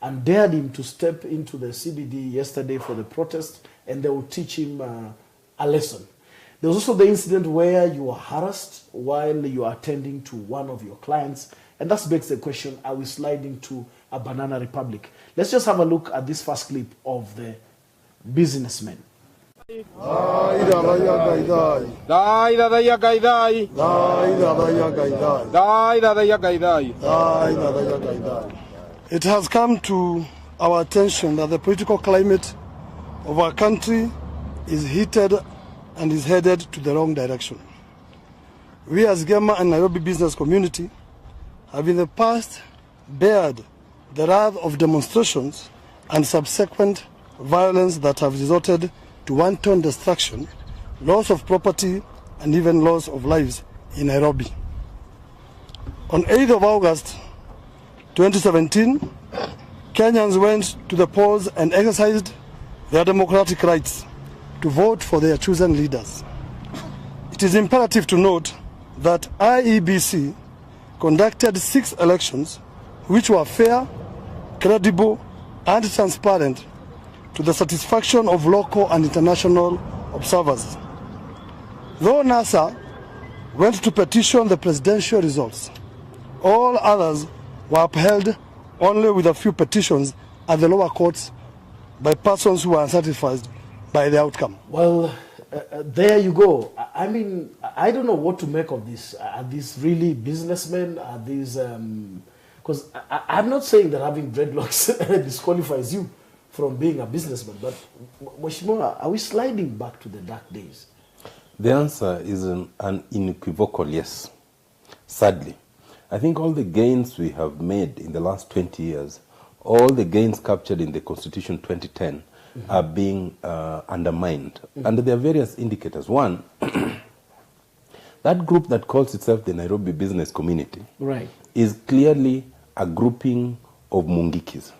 and dared him to step into the CBD yesterday for the protest, and they will teach him a lesson. There was also the incident where you were harassed while you are attending to one of your clients, and that begs the question, are we sliding to a banana republic? Let's just have a look at this first clip of the businessman. It has come to our attention that the political climate of our country is heated and is headed to the wrong direction. We as Gema and Nairobi business community have in the past bared the wrath of demonstrations and subsequent violence that have resulted to wanton destruction, loss of property, and even loss of lives in Nairobi. On 8th of August 2017, Kenyans went to the polls and exercised their democratic rights to vote for their chosen leaders. It is imperative to note that IEBC conducted 6 elections which were fair, credible, and transparent to the satisfaction of local and international observers. Though NASA went to petition the presidential results, all others were upheld only with a few petitions at the lower courts by persons who were unsatisfied by the outcome. Well, there you go. I mean, I don't know what to make of this. Are these really businessmen? Are these... Because I'm not saying that having dreadlocks disqualifies you from being a businessman, but Mheshimiwa, are we sliding back to the dark days? The answer is an unequivocal yes. Sadly, I think all the gains we have made in the last 20 years, all the gains captured in the Constitution 2010 are being undermined. And there are various indicators. One, that group that calls itself the Nairobi business community is clearly a grouping of Mungikis.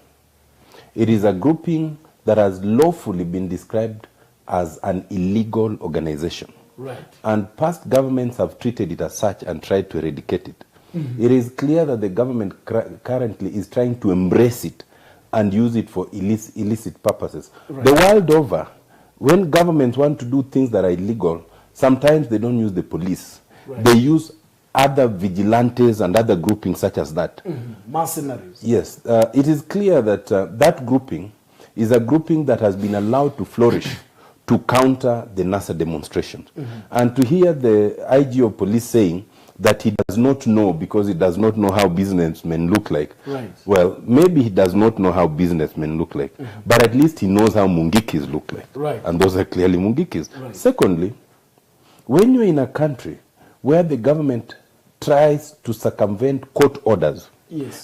It is a grouping that has lawfully been described as an illegal organization. And past governments have treated it as such and tried to eradicate it. It is clear that the government currently is trying to embrace it and use it for illicit purposes. The world over, when governments want to do things that are illegal, sometimes they don't use the police. They use other vigilantes and other groupings such as that. Mercenaries. Yes. It is clear that that grouping is a grouping that has been allowed to flourish to counter the NASA demonstrations. And to hear the IG of police saying that he does not know because he does not know how businessmen look like. Well, maybe he does not know how businessmen look like, but at least he knows how Mungikis look like. And those are clearly Mungikis. Secondly, when you're in a country where the government tries to circumvent court orders,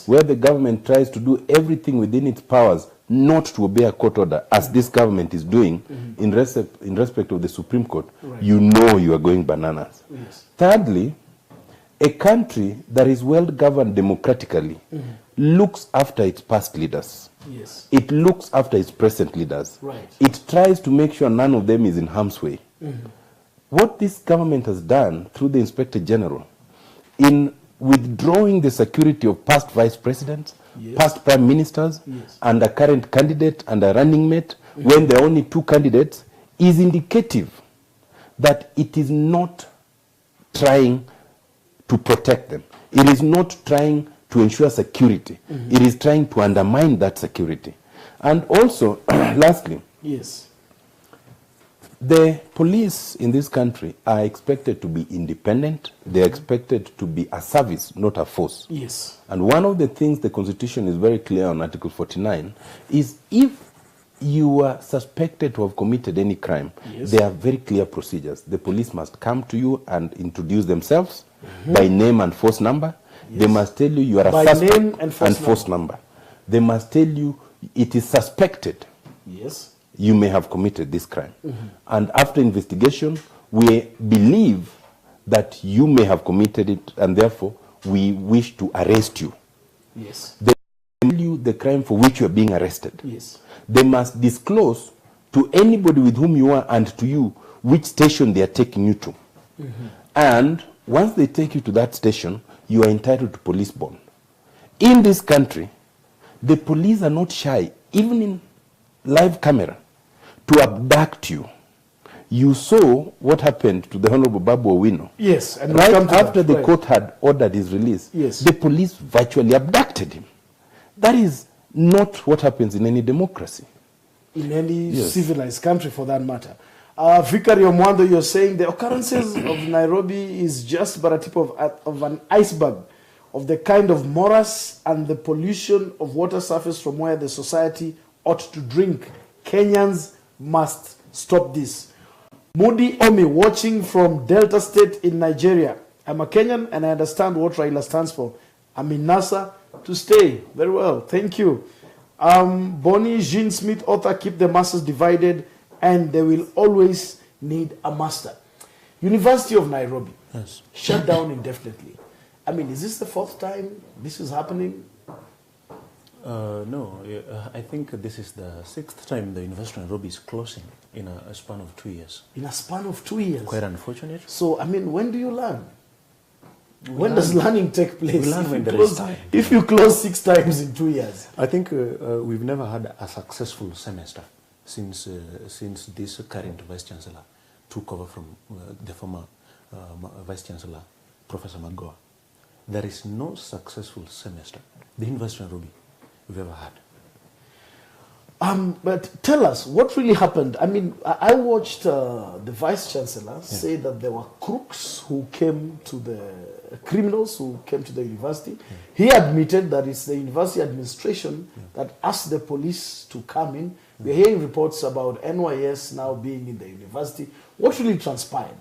where the government tries to do everything within its powers not to obey a court order, as this government is doing in respect of the Supreme Court, you know you are going bananas. Thirdly, a country that is well governed democratically looks after its past leaders. It looks after its present leaders. It tries to make sure none of them is in harm's way. What this government has done through the Inspector General in withdrawing the security of past vice presidents, past prime ministers, and a current candidate and a running mate, when there are only 2 candidates, is indicative that it is not trying to protect them. It is not trying to ensure security. It is trying to undermine that security. And also, lastly, the police in this country are expected to be independent. They are expected to be a service, not a force. And one of the things the Constitution is very clear on Article 49 is if you are suspected to have committed any crime, there are very clear procedures. The police must come to you and introduce themselves by name and force number. They must tell you you are a suspect and force number. They must tell you it is suspected you may have committed this crime. And after investigation, we believe that you may have committed it, and therefore we wish to arrest you. They tell you the crime for which you are being arrested. They must disclose to anybody with whom you are and to you which station they are taking you to. And once they take you to that station, you are entitled to police bond. In this country, The police are not shy, even in live camera, to abduct you. You saw what happened to the Honorable Babu Owino. Yes, and right after the court had ordered his release, yes, the police virtually abducted him. That is not what happens in any democracy. In any civilized country, for that matter. Vicari Omwando, you're saying the occurrences of Nairobi is just but a tip of an iceberg of the kind of morass and the pollution of water surface from where the society ought to drink. Kenyans must stop this. Moody Omi, watching from Delta State in Nigeria. I'm a Kenyan and I understand what Raila stands for. I'm in NASA to stay. Very well, thank you. Bonnie Jean Smith, author, keep the masses divided and they will always need a master. University of Nairobi, yes, shut down indefinitely. I mean, is this the fourth time this is happening? No, I think this is the sixth time the University of Nairobi is closing in a span of 2 years. In a span of 2 years? Quite unfortunate. So, I mean, when do you learn? When does learning take place? We learn when there is time. If you close 6 times in 2 years. I think we've never had a successful semester since this current Vice Chancellor took over from the former Vice Chancellor, Professor Magoa. There is no successful semester the University of Nairobi we've ever had. But tell us, what really happened? I mean, I watched the Vice Chancellor say that there were crooks who came to the criminals who came to the university. He admitted that it's the university administration that asked the police to come in. We're hearing reports about NYS now being in the university. What really transpired?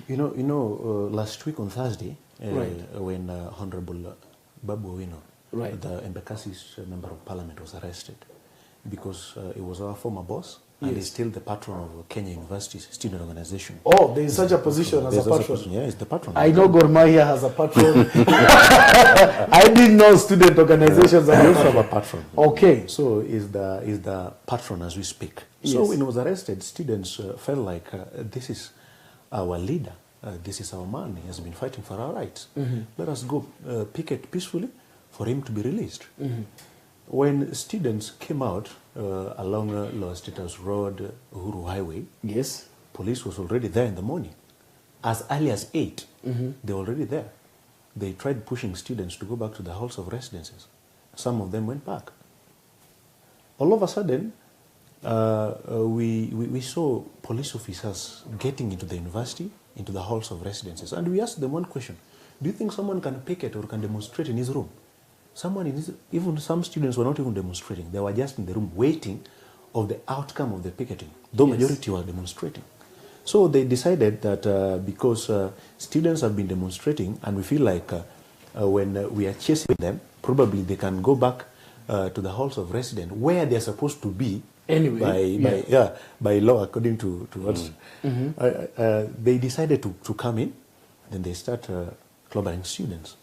Last week on Thursday, when Honorable Babu Owino, the Embakasi's member of parliament, was arrested because he was our former boss and he's still the patron of Kenya University's student organization. Oh, there is such a position as a patron. Yeah, he's the patron. I know Gor Mahia has a patron. I didn't know student organizations they also have a patron. Okay. So he's the patron as we speak. So when he was arrested, students felt like this is our leader. This is our man. He has been fighting for our rights. Let us go picket peacefully for him to be released. When students came out along Lower State House Road, Uhuru Highway, police was already there in the morning. As early as 8, they were already there. They tried pushing students to go back to the halls of residences. Some of them went back. All of a sudden, we saw police officers getting into the university, into the halls of residences. And we asked them one question. Do you think someone can picket or can demonstrate in his room? Even some students were not even demonstrating. They were just in the room waiting of the outcome of the picketing. The majority were demonstrating. So they decided that because students have been demonstrating and we feel like when we are chasing them, probably they can go back to the halls of residence where they're supposed to be by law, according to what's... they decided to come in, then they start clobbering students.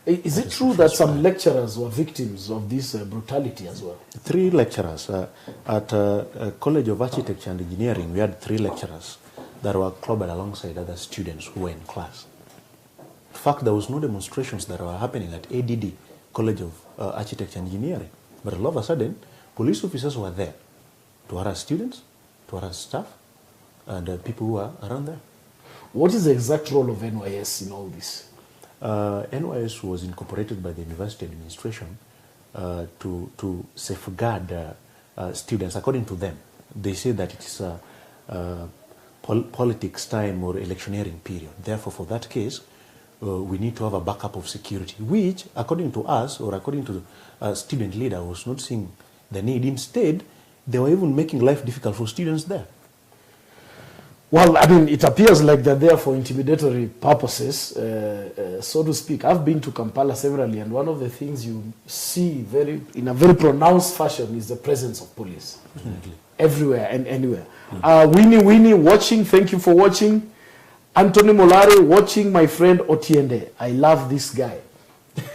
Is it true that some lecturers were victims of this brutality as well? 3 lecturers. At College of Architecture and Engineering, we had 3 lecturers that were clobbered alongside other students who were in class. In fact, there was no demonstrations that were happening at ADD, College of Architecture and Engineering. But all of a sudden, police officers were there to harass students, to harass staff, and people who are around there. What is the exact role of NYS in all this? NYS was incorporated by the university administration to safeguard students. According to them, they say that it is a politics time or electioneering period. Therefore, for that case, we need to have a backup of security, which, according to us, or according to the student leader, was not seeing the need. Instead, they were even making life difficult for students there. Well, I mean, it appears like they're there for intimidatory purposes, so to speak. I've been to Kampala severally, and one of the things you see in a very pronounced fashion is the presence of police. Everywhere and anywhere. Winnie, watching. Thank you for watching. Anthony Molari, watching my friend Otiende. I love this guy.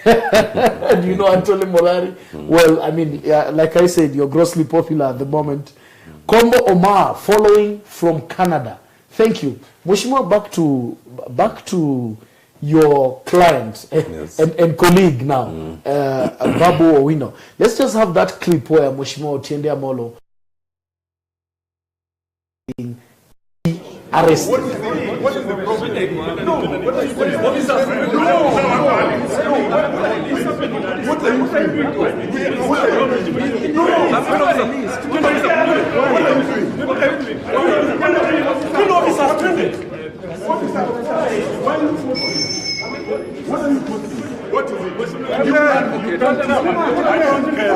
Do you know Anthony Molari? Well, I mean, like I said, you're grossly popular at the moment. Kombo Omar, following from Canada. Thank you. Mheshimiwa, back to your client Yes. and colleague now, Babu Owino. Let's just have that clip where Mheshimiwa Otiende Amollo being arrested. What is the problem? No, what are you doing? What is happening? No, what are you doing? What is it? You can't. I don't care.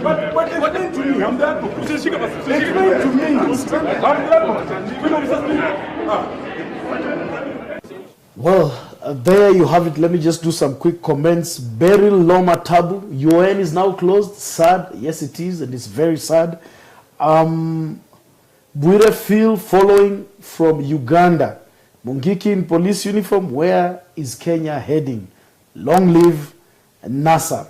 But explain to me. I'm there. Explain to me. Well, there you have it. Let me just do some quick comments. Beryl Loma Tabu, UN is now closed. Sad. Yes, it is, and it's very sad. Bwire Phil following from Uganda. Mungiki in police uniform. Where is Kenya heading? Long live NASA.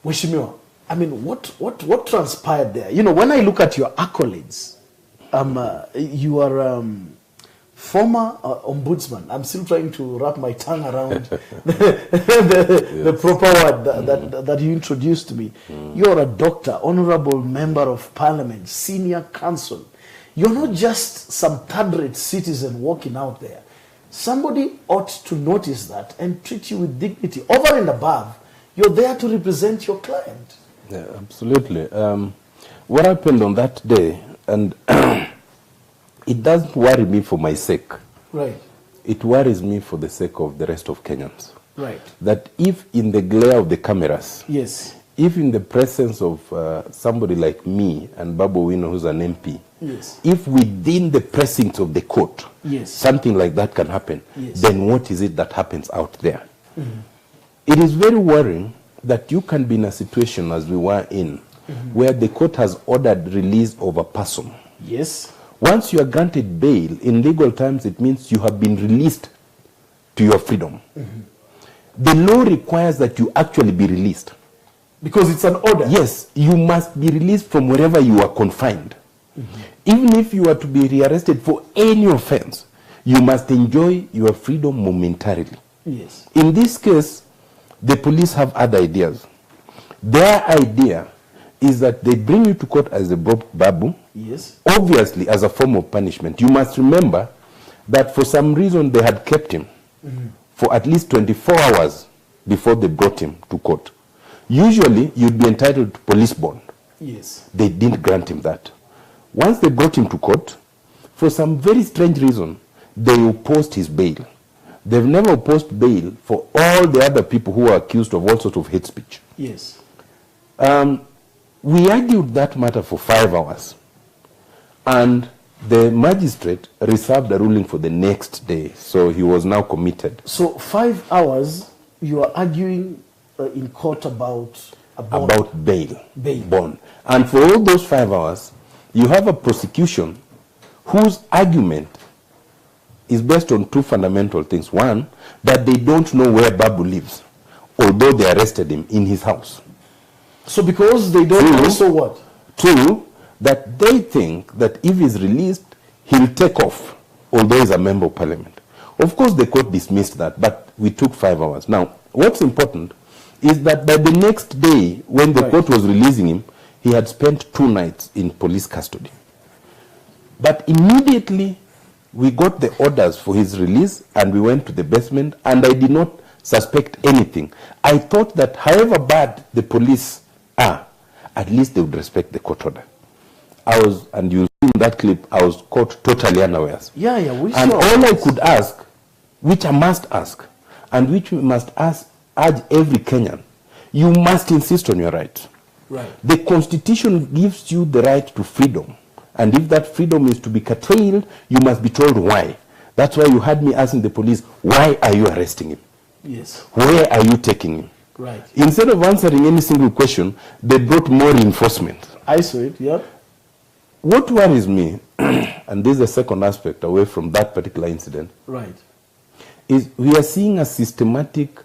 Mheshimiwa, I mean, what transpired there? You know, when I look at your accolades, you are former ombudsman. I'm still trying to wrap my tongue around the proper word that you introduced to me. You're a doctor, honorable member of parliament, senior counsel. You're not just some third-rate citizen walking out there. Somebody ought to notice that and treat you with dignity. Over and above, you're there to represent your client. Yeah, absolutely. What happened on that day, and it doesn't worry me for my sake. Right. It worries me for the sake of the rest of Kenyans. Right. That if in the glare of the cameras, Yes. if in the presence of somebody like me and Babu Owino, who's an MP, Yes. if within the precincts of the court, Yes. something like that can happen, Yes. then what is it that happens out there? It is very worrying that you can be in a situation as we were in, where the court has ordered release of a person. Yes. Once you are granted bail, in legal terms, it means you have been released to your freedom. The law requires that you actually be released. Because it's an order. Yes, you must be released from wherever you are confined. Even if you are to be rearrested for any offense, you must enjoy your freedom momentarily. Yes. In this case, the police have other ideas. Their idea is that they bring you to court as a babu, Yes. obviously as a form of punishment. You must remember that for some reason they had kept him for at least 24 hours before they brought him to court. Usually, you'd be entitled to police bond. Yes. They didn't grant him that. Once they brought him to court, for some very strange reason, they opposed his bail. They've never opposed bail for all the other people who are accused of all sorts of hate speech. Yes. We argued that matter for 5 hours, and the magistrate reserved a ruling for the next day, so he was now committed. So 5 hours, you are arguing in court about bail, Bail. bond. And for all those 5 hours, you have a prosecution whose argument is based on two fundamental things. One, that they don't know where Babu lives, although they arrested him in his house. So because they don't know, so what? Two, that they think that if he's released, he'll take off, although he's a member of parliament. Of course, the court dismissed that, but we took 5 hours. Now, what's important is that by the next day, when the court was releasing him, he had spent 2 nights in police custody. But immediately, we got the orders for his release, and we went to the basement, and I did not suspect anything. I thought that however bad the police are, at least they would respect the court order. And you see in that clip, I was caught totally unawares. Yeah, yeah. We And saw all I could ask, which I must ask, and which we must urge every Kenyan, you must insist on your right. Right. The Constitution gives you the right to freedom. And if that freedom is to be curtailed, you must be told why. That's why you had me asking the police, why are you arresting him? Yes. Where are you taking him? Right. Instead of answering any single question, they brought more reinforcement. I saw it, yeah. What worries me, and this is the second aspect away from that particular incident, Right. is we are seeing a systematic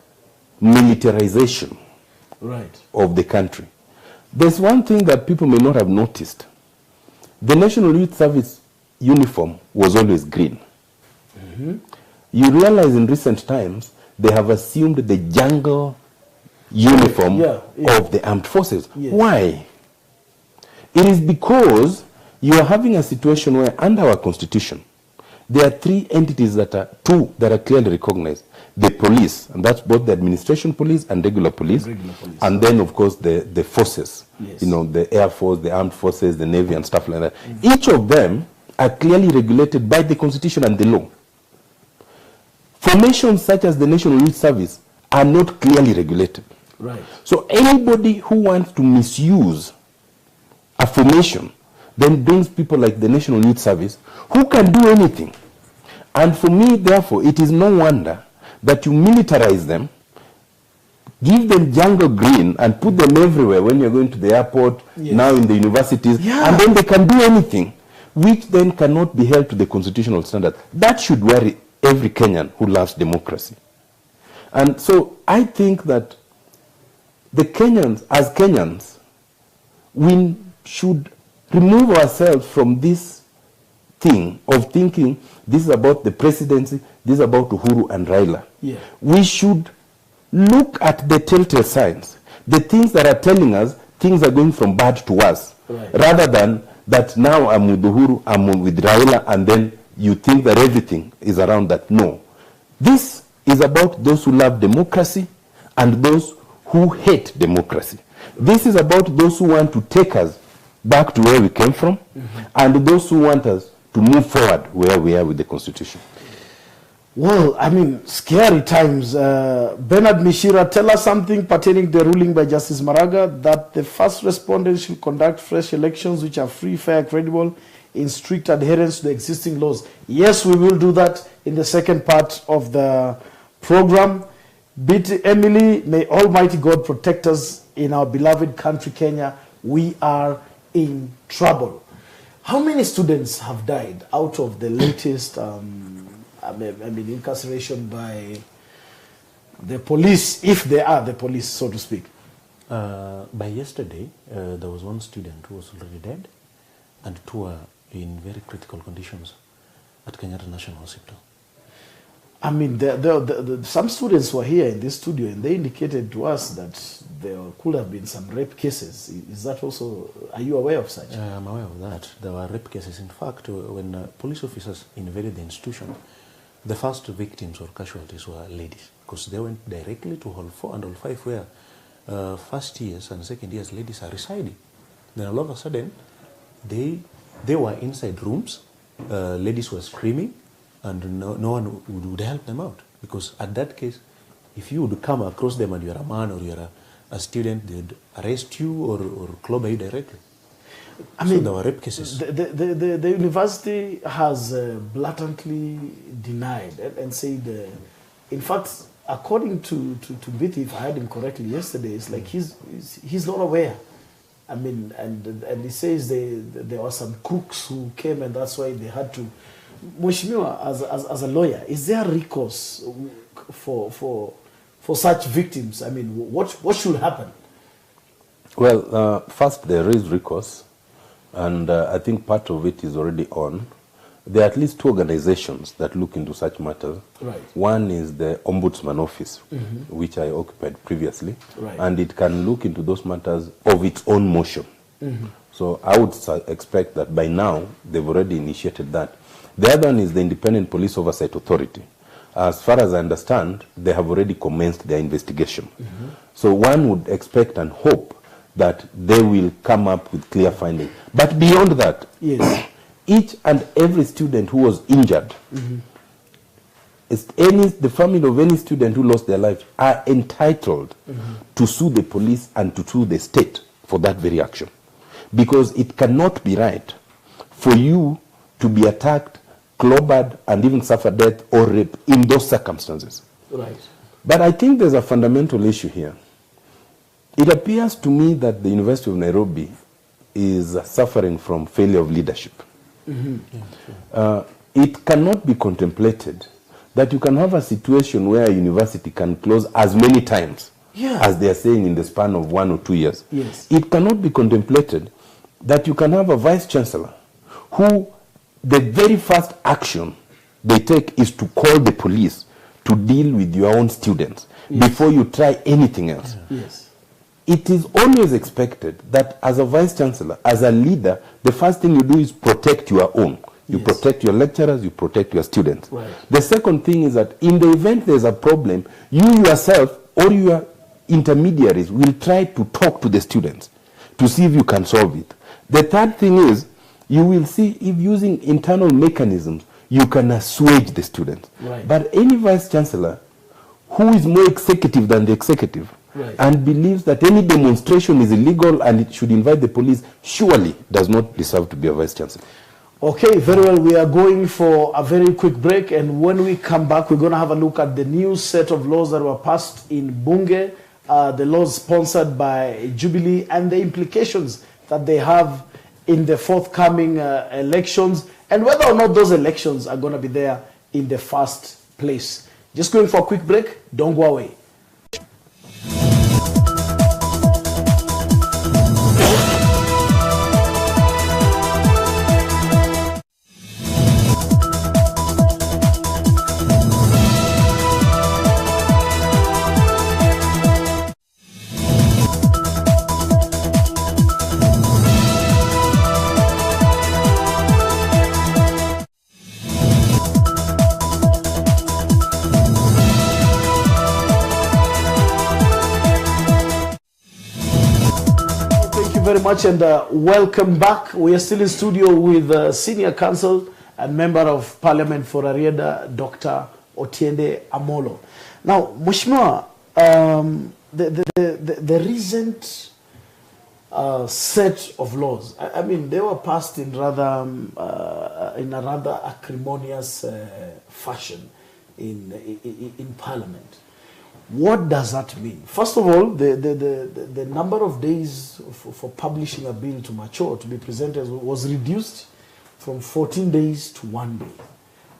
militarization Right. of the country. There's one thing that people may not have noticed. The National Youth Service uniform was always green. You realize in recent times they have assumed the jungle uniform of the armed forces. Yes. Why? It is because you are having a situation where under our constitution, there are three entities that are clearly recognized. The police, and that's both the administration police and regular police. And then, of course, the forces, yes. you know, the Air Force, the Armed Forces, the Navy, and stuff like that. Each of them are clearly regulated by the constitution and the law. Formations such as the National Youth Service are not clearly regulated. Right. So anybody who wants to misuse a formation then brings people like the National Youth Service who can do anything. And for me, therefore, it is no wonder that you militarize them, give them jungle green and put them everywhere when you're going to the airport, now in the universities, and then they can do anything, which then cannot be held to the constitutional standard. That should worry every Kenyan who loves democracy. And so I think that the Kenyans, as Kenyans, we should remove ourselves from this thing of thinking this is about the presidency, this is about Uhuru and Raila. Yeah. We should look at the telltale signs, the things that are telling us things are going from bad to worse, rather than that now I'm with Uhuru, I'm with Raila, and then you think that everything is around that. No. This is about those who love democracy and those who hate democracy. This is about those who want to take us back to where we came from, and those who want us to move forward where we are with the Constitution. Well, I mean, scary times. Bernard Mishira, tell us something pertaining to the ruling by Justice Maraga that the first respondents should conduct fresh elections which are free, fair, credible, in strict adherence to the existing laws. Yes, we will do that in the second part of the program. Emily, may Almighty God protect us in our beloved country, Kenya. We are in trouble. How many students have died out of the latest incarceration by the police, if they are the police, so to speak? By yesterday, there was one student who was already dead, and two are in very critical conditions at Kenyatta National Hospital. I mean, some students were here in this studio, and they indicated to us that there could have been some rape cases. Is that also, are you aware of such? I'm aware of that. There were rape cases. In fact, when police officers invaded the institution, the first victims or casualties were ladies, because they went directly to Hall 4 and Hall 5, where first years and second years ladies are residing. Then all of a sudden, they were inside rooms, ladies were screaming, and no one would help them out. Because at that case, if you would come across them and you're a man or you're a student, they'd arrest you or clobber you directly. I mean, there were rape cases. The university has blatantly denied and said, in fact, according to Bithi, if I heard him correctly yesterday, it's like he's not aware. I mean, and he says there were some crooks who came, and that's why they had to. Mheshimiwa, as a lawyer, is there recourse for such victims? I mean, what should happen? Well, first there is recourse, and I think part of it is already on. There are at least two organizations that look into such matters. Right. One is the Ombudsman Office, which I occupied previously, and it can look into those matters of its own motion. So I would expect that by now they've already initiated that. The other one is the Independent Police Oversight Authority. As far as I understand, they have already commenced their investigation. So one would expect and hope that they will come up with clear findings. But beyond that, each and every student who was injured, the family of any student who lost their life are entitled to sue the police and to sue the state for that very action. Because it cannot be right for you to be attacked, clobbered, and even suffer death or rape in those circumstances. Right. But I think there's a fundamental issue here. It appears to me that the University of Nairobi is suffering from failure of leadership. It cannot be contemplated that you can have a situation where a university can close as many times as they are saying in the span of 1 or 2 years. Yes. It cannot be contemplated that you can have a vice chancellor who the very first action they take is to call the police to deal with your own students before you try anything else. Yes. It is always expected that as a vice chancellor, as a leader, the first thing you do is protect your own. You protect your lecturers, you protect your students. Right. The second thing is that in the event there's a problem, you yourself or your intermediaries will try to talk to the students to see if you can solve it. The third thing is you will see if using internal mechanisms you can assuage the students. Right. But any vice chancellor who is more executive than the executive and believes that any demonstration is illegal and it should invite the police surely does not deserve to be a vice chancellor. Okay, very well. We are going for a very quick break, and when we come back, we're going to have a look at the new set of laws that were passed in Bunge, the laws sponsored by Jubilee, and the implications that they have in the forthcoming elections, and whether or not those elections are going to be there in the first place. Just going for a quick break. Don't go away. Very much, and welcome back. We are still in studio with Senior Counsel and Member of Parliament for Arieda, Dr. Otiende Amollo. Now, Mheshimiwa, the recent set of laws, I mean, they were passed in a rather acrimonious fashion in Parliament. What does that mean? First of all, the number of days for publishing a bill to mature, to be presented, was reduced from 14 days to 1 day.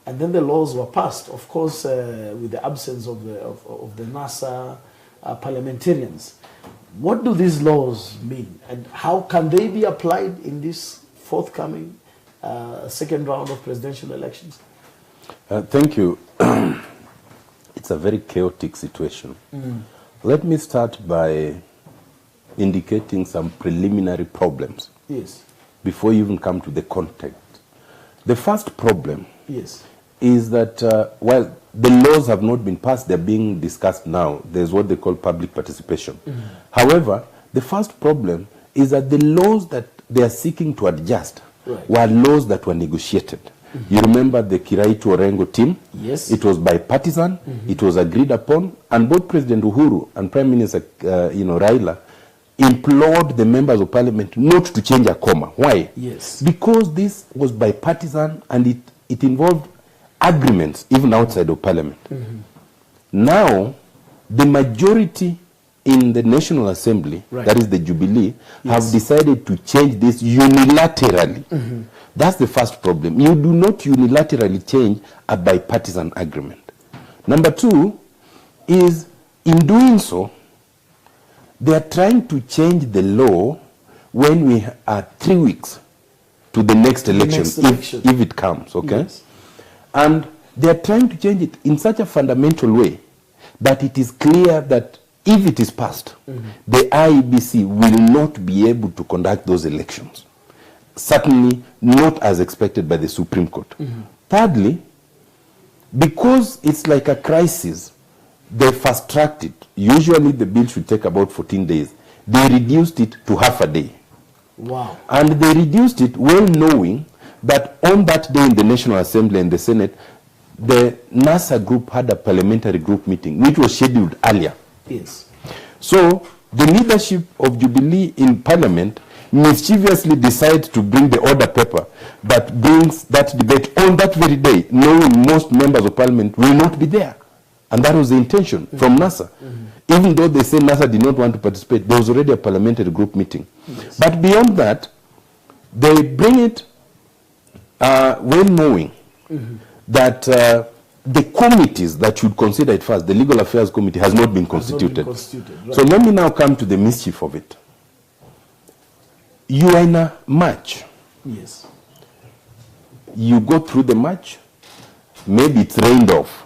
And then the laws were passed, of course, with the absence of the NASA parliamentarians. What do these laws mean? And how can they be applied in this forthcoming second round of presidential elections? Thank you. It's a very chaotic situation. Let me start by indicating some preliminary problems before you even come to the content. The first problem is that while the laws have not been passed, they're being discussed now. There's what they call public participation. However, the first problem is that the laws that they are seeking to adjust were laws that were negotiated. You remember the Kiraitu Orengo team? Yes. It was bipartisan, it was agreed upon, and both President Uhuru and Prime Minister Raila implored the members of parliament not to change a comma. Why? Yes. Because this was bipartisan and it involved agreements even outside of parliament. Now, the majority in the National Assembly, that is the Jubilee, have decided to change this unilaterally. That's the first problem. You do not unilaterally change a bipartisan agreement. Number two is, in doing so, they are trying to change the law when we are 3 weeks to the next election, if it comes, okay? Yes. And they are trying to change it in such a fundamental way that it is clear that if it is passed, the IEBC will not be able to conduct those elections. Certainly not as expected by the Supreme Court. Thirdly, because it's like a crisis, they fast-tracked it. Usually the bill should take about 14 days. They reduced it to half a day. Wow. And they reduced it well knowing that on that day in the National Assembly and the Senate, the NASA group had a parliamentary group meeting, which was scheduled earlier. Yes. So the leadership of Jubilee in Parliament mischievously decides to bring the order paper that brings that debate on that very day, knowing most members of Parliament will not be there. And that was the intention from NASA. Even though they say NASA did not want to participate, there was already a parliamentary group meeting. Yes. But beyond that, they bring it well knowing that the committees that should consider it first, the Legal Affairs Committee, has not been constituted. Right. So let me now come to the mischief of it. You are in a match. Yes. you go through the match, maybe it's rained off,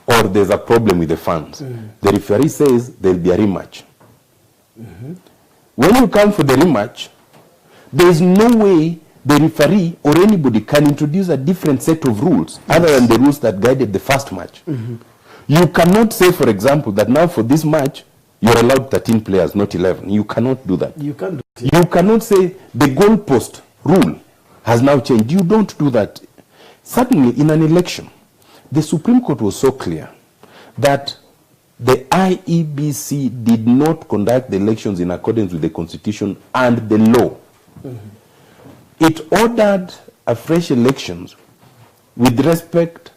or there's a problem with the fans. The referee says there'll be a rematch. When you come for the rematch, there is no way the referee or anybody can introduce a different set of rules other than the rules that guided the first match. You cannot say, for example, that now for this match, you're allowed 13 players, not 11. You cannot do that. You can't do it. You cannot say the goalpost rule has now changed. You don't do that. Certainly, in an election, the Supreme Court was so clear that the IEBC did not conduct the elections in accordance with the Constitution and the law. It ordered a fresh elections with respect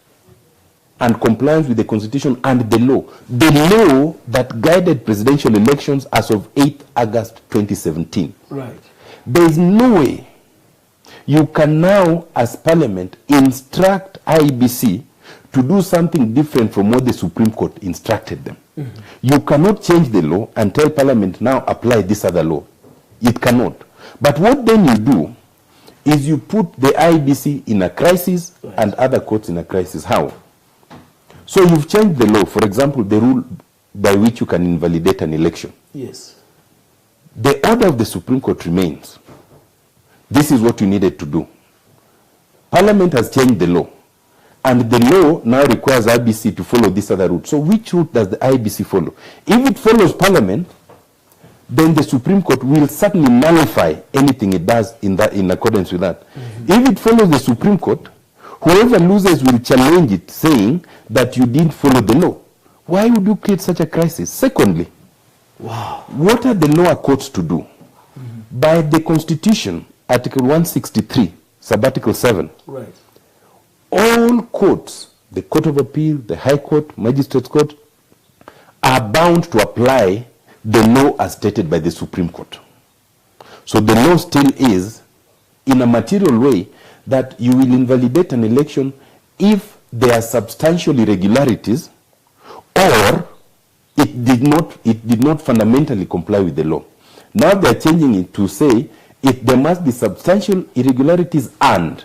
and compliance with the Constitution and the law that guided presidential elections as of 8 August 2017. Right. There is no way you can now, as Parliament, instruct IEBC to do something different from what the Supreme Court instructed them. You cannot change the law and tell Parliament now apply this other law. It cannot. But what then you do is you put the IEBC in a crisis and other courts in a crisis. How? So you've changed the law. For example, the rule by which you can invalidate an election. Yes. The order of the Supreme Court remains. This is what you needed to do. Parliament has changed the law. And the law now requires IEBC to follow this other route. So which route does the IEBC follow? If it follows Parliament, then the Supreme Court will certainly nullify anything it does in accordance with that. If it follows the Supreme Court, whoever loses will challenge it, saying that you didn't follow the law. Why would you create such a crisis? Secondly, what are the lower courts to do? By the Constitution, Article 163, Subarticle 7, Right. all courts, the Court of Appeal, the High Court, Magistrates Court, are bound to apply the law as stated by the Supreme Court. So the law still is, in a material way, that you will invalidate an election if there are substantial irregularities or it did not fundamentally comply with the law. Now they are changing it to say there must be substantial irregularities, and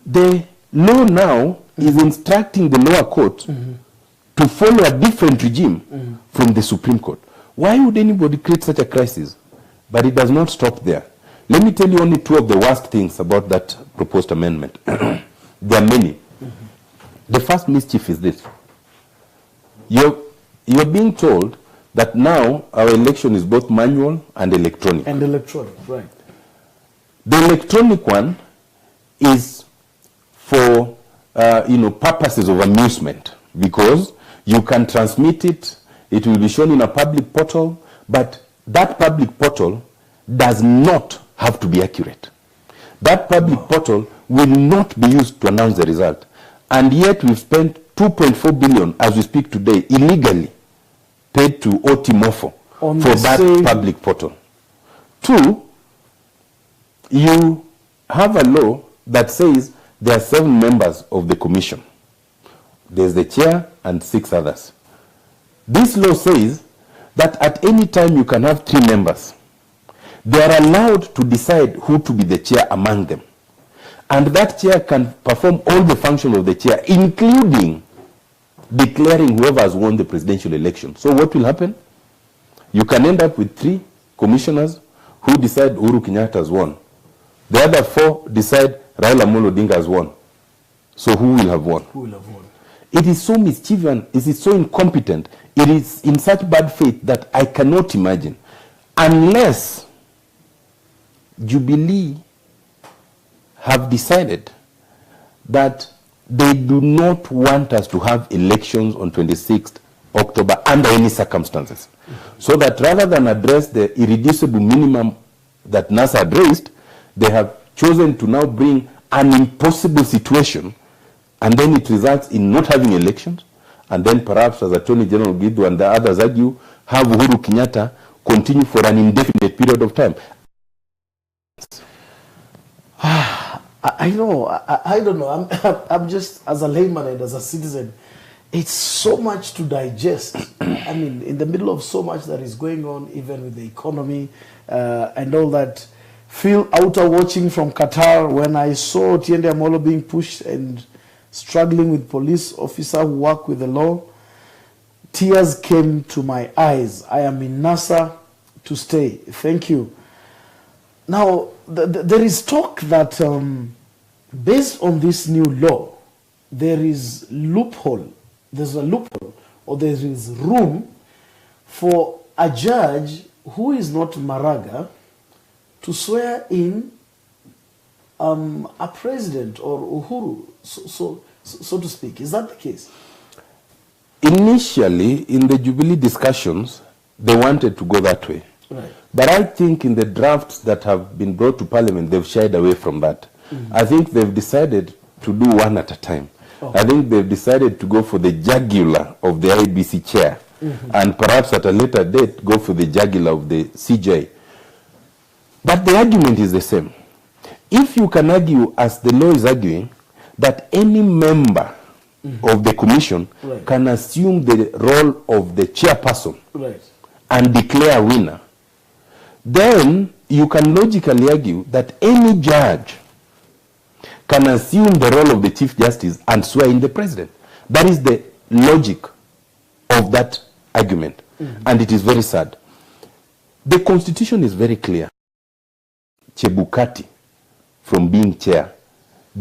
the law now is instructing the lower court to follow a different regime from the Supreme Court. Why would anybody create such a crisis? But it does not stop there. Let me tell you only two of the worst things about that proposed amendment. There are many. The first mischief is this. You're being told that now our election is both manual and electronic. And electronic, right. The electronic one is for purposes of amusement, because you can transmit it, it will be shown in a public portal, but that public portal does not have to be accurate. That public portal will not be used to announce the result. And yet we've spent 2.4 billion as we speak today illegally paid to Otiende for that public portal. Two, you have a law that says there are 7 members of the commission. There's the chair and 6 others. This law says that at any time you can have 3 members. They are allowed to decide who to be the chair among them. And that chair can perform all the functions of the chair, including declaring whoever has won the presidential election. So what will happen? You can end up with 3 commissioners who decide Uhuru Kenyatta has won. The other 4 decide Raila Amollo Odinga has won. So who will have won? Who will have won? It is so mischievous, it is so incompetent, it is in such bad faith that I cannot imagine. Unless Jubilee have decided that they do not want us to have elections on 26th October under any circumstances. So that rather than address the irreducible minimum that NASA addressed, they have chosen to now bring an impossible situation, and then it results in not having elections, and then perhaps, as Attorney General Gidu and the others argue, have Uhuru Kenyatta continue for an indefinite period of time. I know. I don't know. I'm just, as a layman and as a citizen, it's so much to digest. I mean, in the middle of so much that is going on, even with the economy and all that, Phil Outer watching from Qatar. When I saw Otiende Amollo being pushed and struggling with police officer who work with the law, tears came to my eyes. I am in NASA to stay. Thank you. Now, there is talk that based on this new law, there is loophole. There's a loophole, or there is room for a judge who is not Maraga to swear in a president or Uhuru, so to speak. Is that the case? Initially, in the Jubilee discussions, they wanted to go that way. Right. But I think in the drafts that have been brought to Parliament, they've shied away from that. I think they've decided to do one at a time. I think they've decided to go for the jugular of the IBC chair, and perhaps at a later date go for the jugular of the CJ. But the argument is the same. If you can argue, as the law is arguing, that any member of the commission can assume the role of the chairperson and declare a winner, then you can logically argue that any judge can assume the role of the Chief Justice and swear in the President. That is the logic of that argument. And it is very sad. The Constitution is very clear. Chebukati from being chair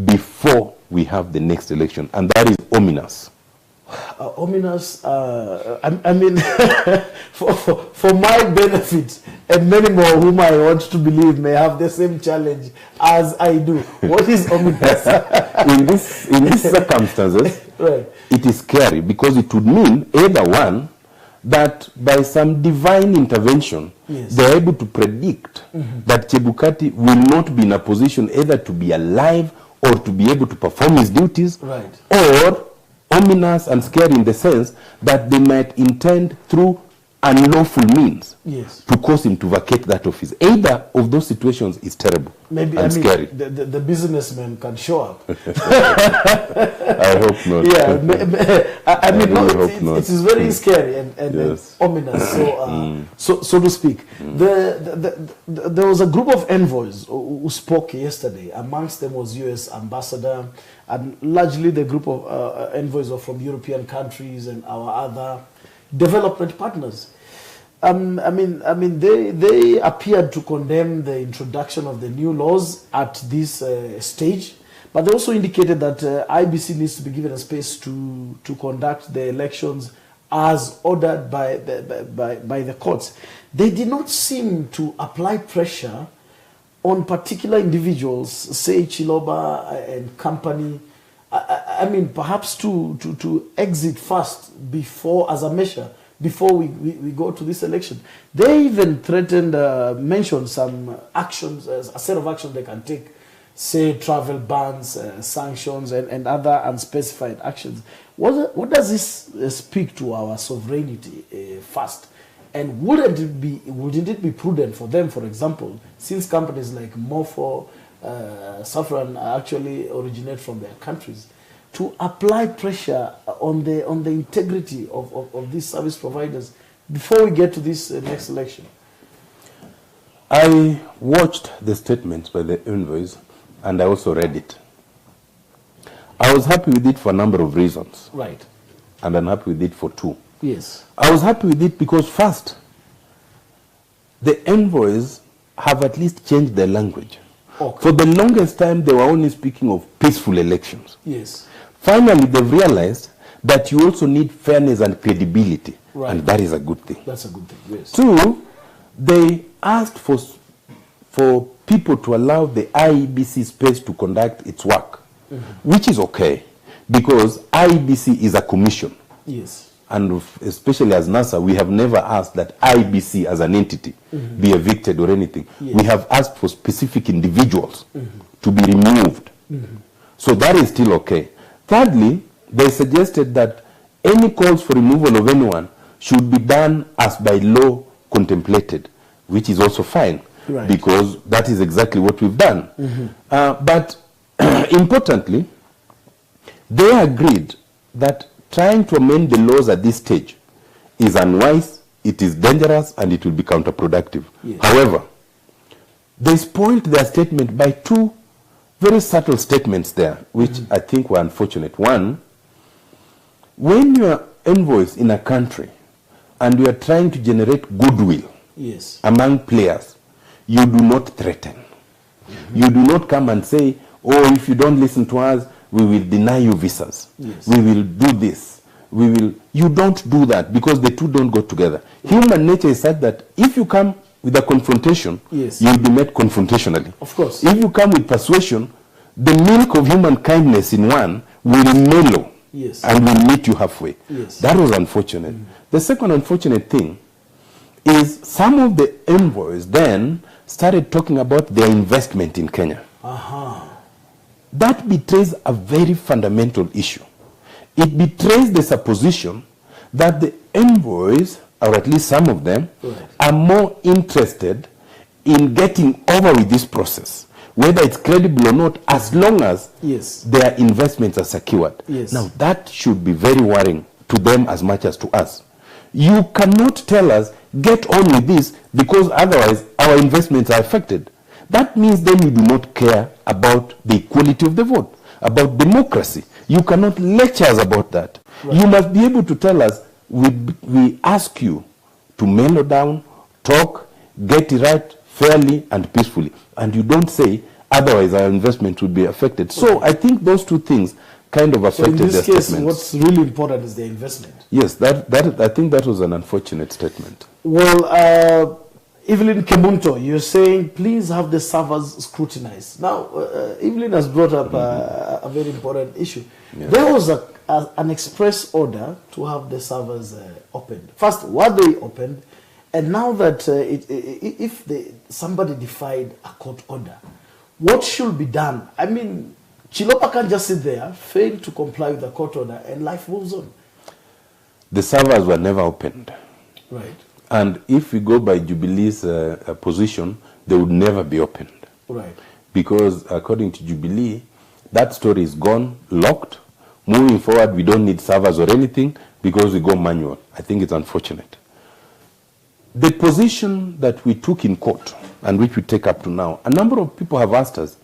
before we have the next election. And that is ominous. Ominous, I mean, for my benefit, and many more whom I want to believe may have the same challenge as I do. What is ominous? in these circumstances, it is scary, because it would mean either one, that by some divine intervention, they're able to predict that Chebukati will not be in a position either to be alive or to be able to perform his duties, or ominous and scary in the sense that they might intend through unlawful means to cause him to vacate that office. Either of those situations is terrible and scary. The businessman can show up. I hope not. I mean, it is very scary and ominous, so to speak. There was a group of envoys who spoke yesterday. Amongst them was U.S. ambassador, and largely the group of envoys are from European countries and our other development partners. I mean, they appeared to condemn the introduction of the new laws at this stage, but they also indicated that IBC needs to be given a space to conduct the elections as ordered by the courts. They did not seem to apply pressure on particular individuals, say Chiloba and company. I mean, perhaps to exit first before, as a measure, before we go to this election. They even threatened, mentioned some actions, a set of actions they can take, say travel bans, sanctions, and other unspecified actions. What does this speak to our sovereignty first? And wouldn't it be prudent for them, for example, since companies like Mofo, Saffron actually originate from their countries, to apply pressure on the integrity of these service providers before we get to this next election? I watched the statements by the envoys, and I also read it. I was happy with it for a number of reasons. And I'm happy with it for two. I was happy with it because, first, the envoys have at least changed their language. For the longest time, they were only speaking of peaceful elections. Finally, they've realized that you also need fairness and credibility, and that is a good thing. That's a good thing, Two, they asked for people to allow the IEBC space to conduct its work, which is okay, because IEBC is a commission. And especially as NASA, we have never asked that IBC as an entity be evicted or anything. We have asked for specific individuals to be removed. So that is still okay. Thirdly, they suggested that any calls for removal of anyone should be done as by law contemplated, which is also fine, because that is exactly what we've done. But importantly, they agreed that trying to amend the laws at this stage is unwise, it is dangerous, and it will be counterproductive. However, They spoiled their statement by two very subtle statements there, which I think were unfortunate. One, when you are envoys in a country and you are trying to generate goodwill among players, you do not threaten. You do not come and say, oh, if you don't listen to us, we will deny you visas. We will do this. We will. You don't do that, because the two don't go together. Human nature is such that if you come with a confrontation, you will be met confrontationally. Of course. If you come with persuasion, the milk of human kindness in one will mellow and will meet you halfway. That was unfortunate. The second unfortunate thing is some of the envoys then started talking about their investment in Kenya. That betrays a very fundamental issue. It betrays the supposition that the envoys, or at least some of them, are more interested in getting over with this process, whether it's credible or not, as long as their investments are secured. Now, that should be very worrying to them as much as to us. You cannot tell us, get on with this, because otherwise our investments are affected. That means then you do not care about the equality of the vote, about democracy. You cannot lecture us about that. You must be able to tell us, we ask you to mellow down, talk, get it right, fairly and peacefully. And you don't say, otherwise our investment would be affected. So I think those two things kind of affected their statements. In this case, what's really important is the investment. Yes, I think that was an unfortunate statement. Well, Evelyn Kemunto, you're saying, please have the servers scrutinized. Now, Evelyn has brought up a very important issue. There was an express order to have the servers opened. First, were they opened? And now that if somebody defied a court order, what should be done? I mean, Chilopa can't just sit there, fail to comply with the court order, and life moves on. The servers were never opened. Right. And if we go by Jubilee's position, they would never be opened. Right. Because according to Jubilee, that story is gone, locked. Moving forward, we don't need servers or anything because we go manual. I think it's unfortunate. The position that we took in court, and which we take up to now, a number of people have asked us,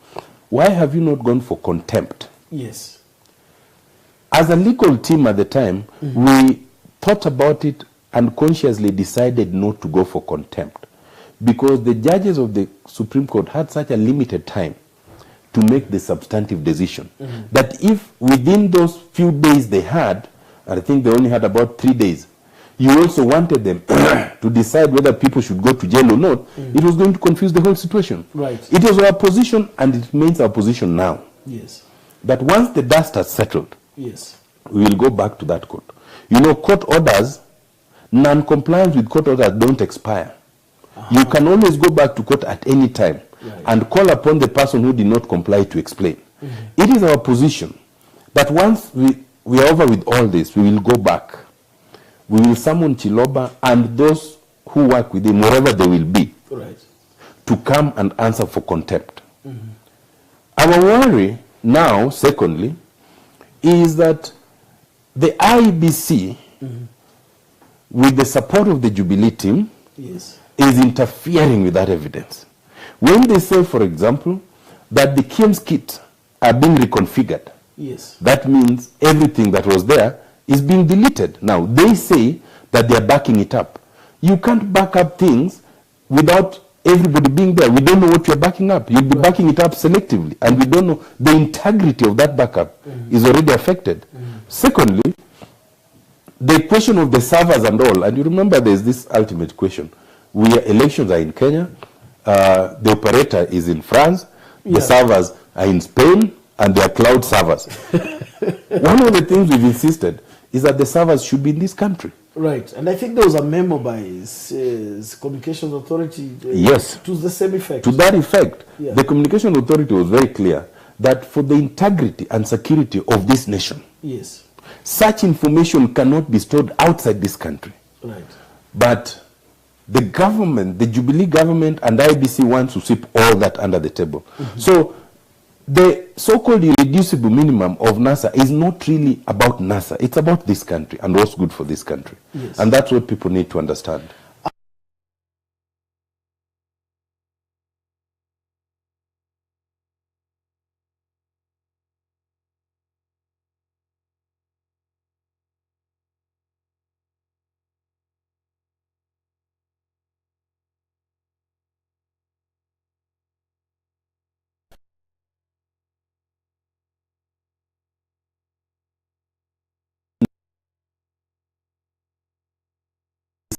why have you not gone for contempt? Yes. As a legal team at the time, we thought about it and consciously decided not to go for contempt, because the judges of the Supreme Court had such a limited time to make the substantive decision that if within those few days they had, and I think they only had about 3 days, you also wanted them to decide whether people should go to jail or not, it was going to confuse the whole situation. Right. It was our position, and it remains our position now, that once the dust has settled, we will go back to that court. You know, court orders, non-compliance with court orders don't expire. You can always go back to court at any time and call upon the person who did not comply to explain. It is our position that once we are over with all this, we will go back. We will summon Chiloba and those who work with him, wherever they will be, to come and answer for contempt. Our worry now, secondly, is that the IEBC, with the support of the Jubilee team, is interfering with that evidence. When they say, for example, that the KIEMS kits are being reconfigured, that means everything that was there is being deleted. Now, they say that they are backing it up. You can't back up things without everybody being there. We don't know what you're backing up. You'll be backing it up selectively, and we don't know the integrity of that backup is already affected. Secondly, the question of the servers and all, and you remember there's this ultimate question. Elections are in Kenya, the operator is in France, the servers are in Spain, and they are cloud servers. One of the things we've insisted is that the servers should be in this country. Right, and I think there was a memo by Communications Authority to the same effect. To that effect, the Communication Authority was very clear that for the integrity and security of this nation, such information cannot be stored outside this country. Right. But the government, the Jubilee government and IBC wants to sweep all that under the table. So the so-called irreducible minimum of NASA is not really about NASA. It's about this country and what's good for this country. And that's what people need to understand.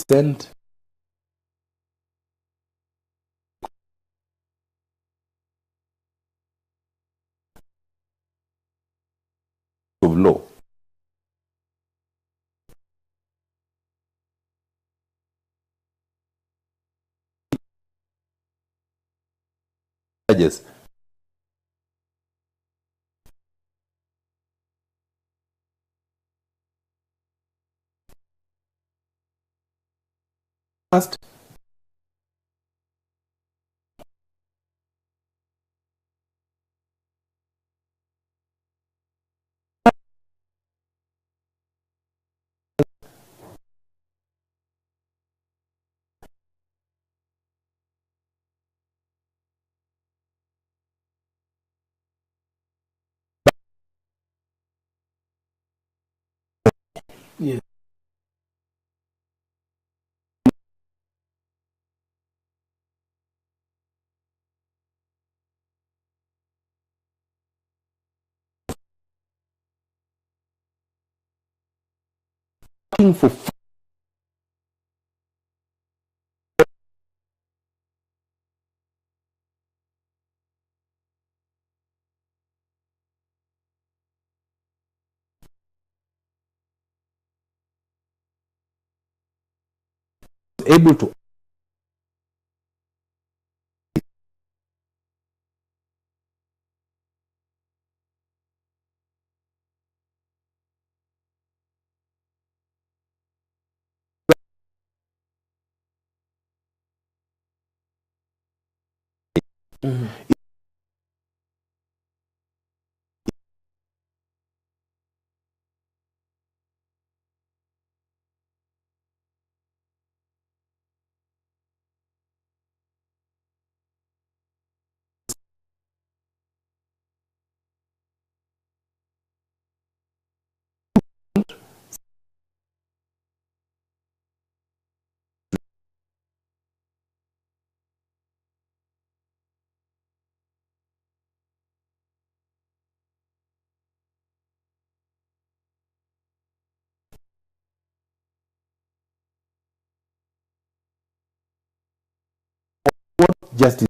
sent of law judges must Yes. for able to justice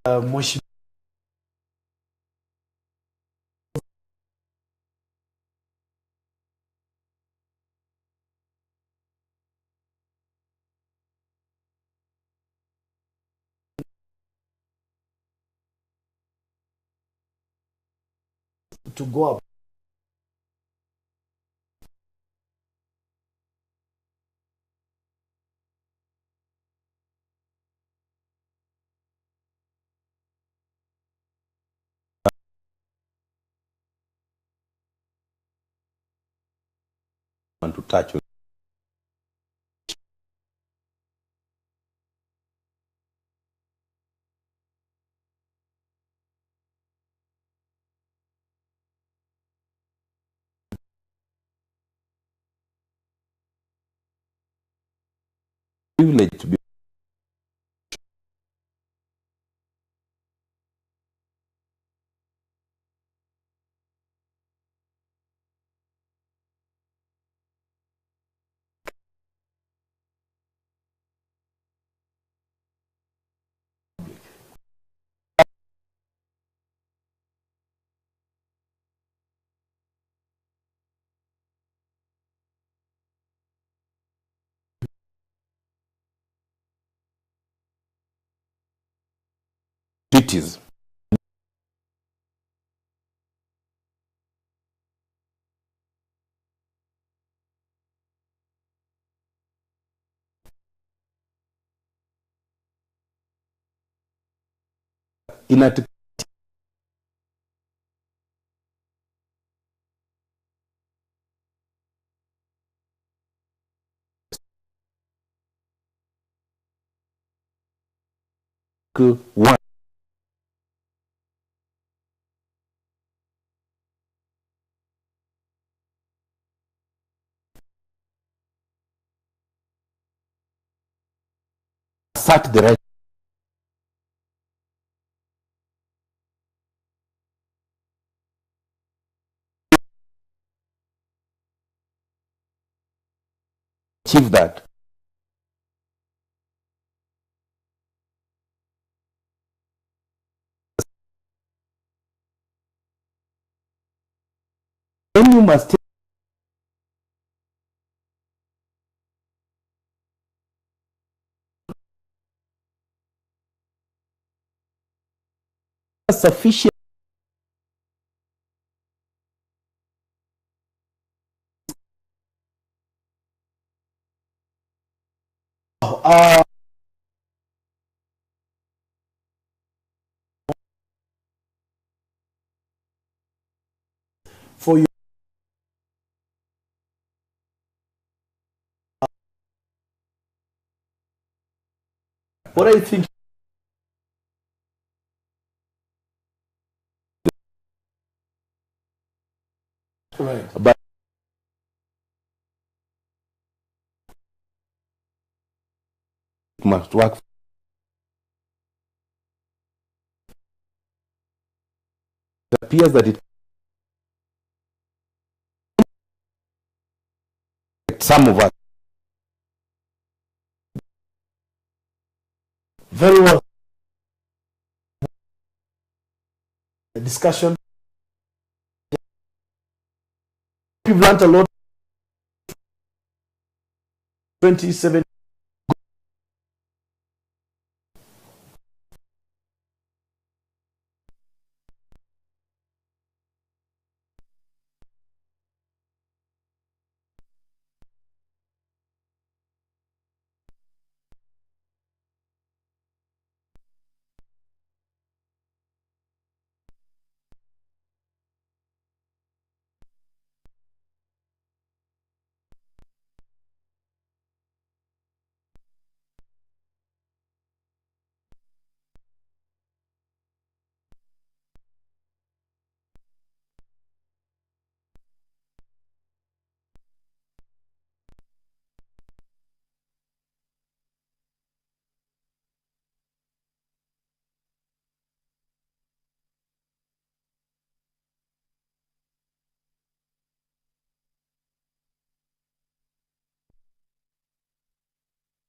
Mheshimiwa, to go up and to touch on privilege to be duties in Article Article 1 assert the right. Achieve that. Then you must take sufficient for you. What I think right. But it must work. It appears that it some of us Very well. The discussion. We've learned a lot. 27